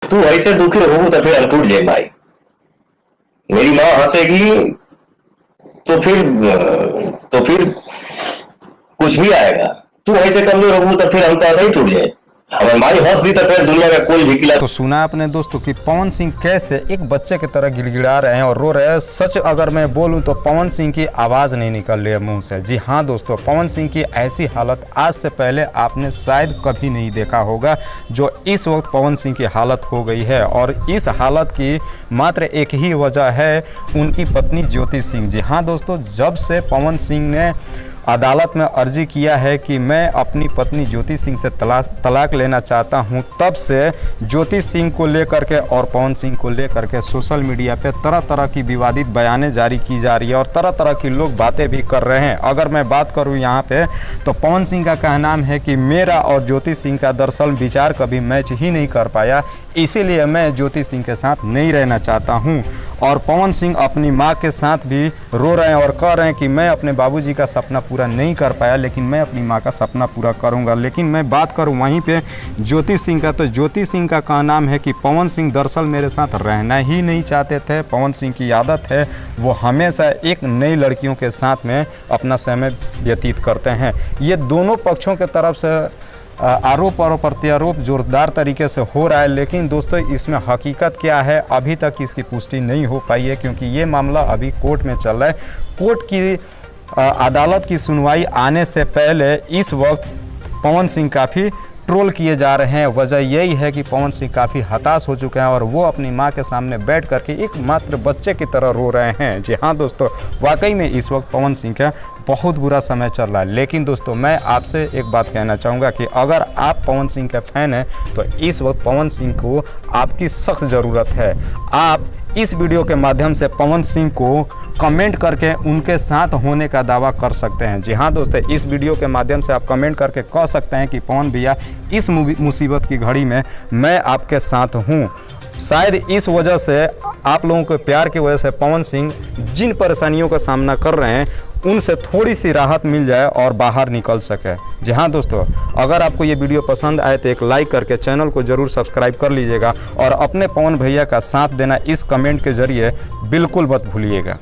तू ऐसे दुखी हो तो फिर हम टूट जाए भाई। मेरी माँ हंसेगी तो फिर कुछ भी आएगा। तू ऐसे कमजोर हो तो फिर हम तो ऐसे ही टूट जाए। हमारी हंस दी तो फिर दुनिया का कोई भी खिला। तो सुना आपने दोस्तों कि पवन सिंह कैसे एक बच्चे की तरह गिड़गिड़ा रहे हैं और रो रहे हैं। सच अगर मैं बोलूं तो पवन सिंह की आवाज़ नहीं निकल रही है मुंह से। जी हाँ दोस्तों, पवन सिंह की ऐसी हालत आज से पहले आपने शायद कभी नहीं देखा होगा जो इस वक्त पवन सिंह की हालत हो गई है। और इस हालत की मात्र एक ही वजह है, उनकी पत्नी ज्योति सिंह। जी हाँ दोस्तों, जब से पवन सिंह ने अदालत में अर्जी किया है कि मैं अपनी पत्नी ज्योति सिंह से तलाक लेना चाहता हूं, तब से ज्योति सिंह को लेकर के और पवन सिंह को लेकर के सोशल मीडिया पे तरह तरह की विवादित बयानें जारी की जा रही है और तरह तरह की लोग बातें भी कर रहे हैं। अगर मैं बात करूं यहाँ पे तो पवन सिंह का कहना है कि मेरा और ज्योति सिंह का दरअसल विचार कभी मैच ही नहीं कर पाया, इसीलिए मैं ज्योति सिंह के साथ नहीं रहना चाहता हूँ। और पवन सिंह अपनी माँ के साथ भी रो रहे हैं और कह रहे हैं कि मैं अपने बाबूजी का सपना पूरा नहीं कर पाया, लेकिन मैं अपनी माँ का सपना पूरा करूँगा। लेकिन मैं बात करूँ वहीं पे ज्योति सिंह का, तो ज्योति सिंह का कहना है कि पवन सिंह दरअसल मेरे साथ रहना ही नहीं चाहते थे। पवन सिंह की आदत है वो हमेशा एक नई लड़कियों के साथ में अपना समय व्यतीत करते हैं। ये दोनों पक्षों के तरफ से आरोप और प्रत्यारोप जोरदार तरीके से हो रहा है, लेकिन दोस्तों इसमें हकीकत क्या है अभी तक इसकी पुष्टि नहीं हो पाई है, क्योंकि ये मामला अभी कोर्ट में चल रहा है। कोर्ट की अदालत की सुनवाई आने से पहले इस वक्त पवन सिंह काफ़ी ट्रोल किए जा रहे हैं। वजह यही है कि पवन सिंह काफ़ी हताश हो चुके हैं और वो अपनी मां के सामने बैठ करके एक मात्र बच्चे की तरह रो रहे हैं। जी हाँ दोस्तों, वाकई में इस वक्त पवन सिंह का बहुत बुरा समय चल रहा है। लेकिन दोस्तों मैं आपसे एक बात कहना चाहूँगा कि अगर आप पवन सिंह के फ़ैन हैं तो इस वक्त पवन सिंह को आपकी सख्त ज़रूरत है। आप इस वीडियो के माध्यम से पवन सिंह को कमेंट करके उनके साथ होने का दावा कर सकते हैं। जी हाँ दोस्तों, इस वीडियो के माध्यम से आप कमेंट करके कह सकते हैं कि पवन भैया इस मुसीबत की घड़ी में मैं आपके साथ हूँ। शायद इस वजह से आप लोगों के प्यार की वजह से पवन सिंह जिन परेशानियों का सामना कर रहे हैं उनसे थोड़ी सी राहत मिल जाए और बाहर निकल सके। जी हाँ दोस्तों, अगर आपको ये वीडियो पसंद आए तो एक लाइक करके चैनल को ज़रूर सब्सक्राइब कर लीजिएगा और अपने पवन भैया का साथ देना इस कमेंट के ज़रिए बिल्कुल मत भूलिएगा।